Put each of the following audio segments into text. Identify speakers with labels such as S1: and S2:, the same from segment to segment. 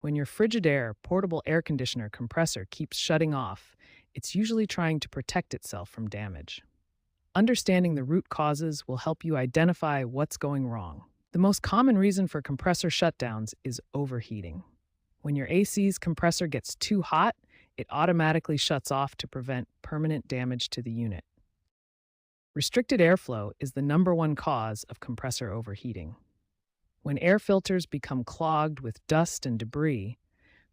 S1: When your Frigidaire portable air conditioner compressor keeps shutting off, it's usually trying to protect itself from damage. Understanding the root causes will help you identify what's going wrong. The most common reason for compressor shutdowns is overheating. When your AC's compressor gets too hot, it automatically shuts off to prevent permanent damage to the unit. Restricted airflow is the number one cause of compressor overheating. When air filters become clogged with dust and debris,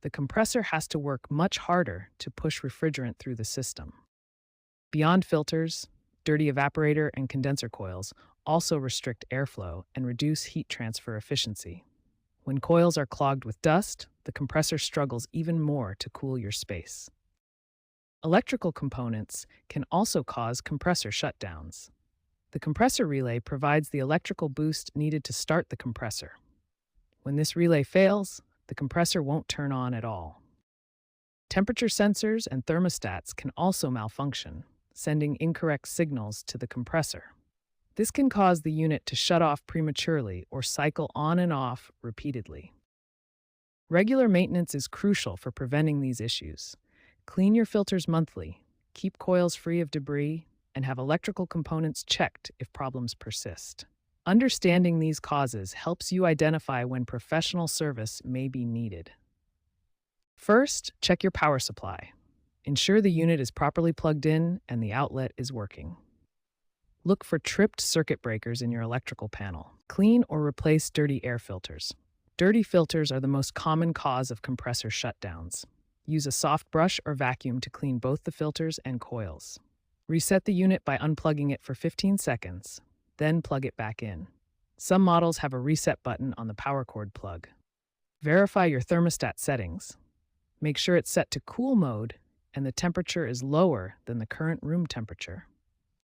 S1: the compressor has to work much harder to push refrigerant through the system. Beyond filters, dirty evaporator and condenser coils also restrict airflow and reduce heat transfer efficiency. When coils are clogged with dust, the compressor struggles even more to cool your space. Electrical components can also cause compressor shutdowns. The compressor relay provides the electrical boost needed to start the compressor. When this relay fails, the compressor won't turn on at all. Temperature sensors and thermostats can also malfunction, sending incorrect signals to the compressor. This can cause the unit to shut off prematurely or cycle on and off repeatedly. Regular maintenance is crucial for preventing these issues. Clean your filters monthly, keep coils free of debris, and have electrical components checked if problems persist. Understanding these causes helps you identify when professional service may be needed. First, check your power supply. Ensure the unit is properly plugged in and the outlet is working. Look for tripped circuit breakers in your electrical panel. Clean or replace dirty air filters. Dirty filters are the most common cause of compressor shutdowns. Use a soft brush or vacuum to clean both the filters and coils. Reset the unit by unplugging it for 15 seconds, then plug it back in. Some models have a reset button on the power cord plug. Verify your thermostat settings. Make sure it's set to cool mode and the temperature is lower than the current room temperature.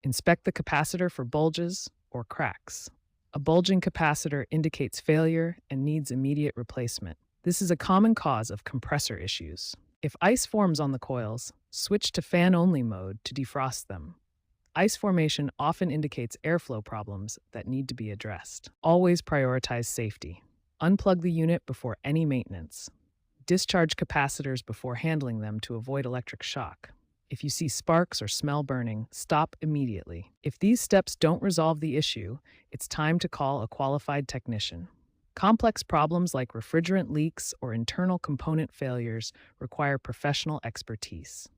S1: Inspect the capacitor for bulges or cracks. A bulging capacitor indicates failure and needs immediate replacement. This is a common cause of compressor issues. If ice forms on the coils, switch to fan-only mode to defrost them. Ice formation often indicates airflow problems that need to be addressed. Always prioritize safety. Unplug the unit before any maintenance. Discharge capacitors before handling them to avoid electric shock. If you see sparks or smell burning, stop immediately. If these steps don't resolve the issue, it's time to call a qualified technician. Complex problems like refrigerant leaks or internal component failures require professional expertise.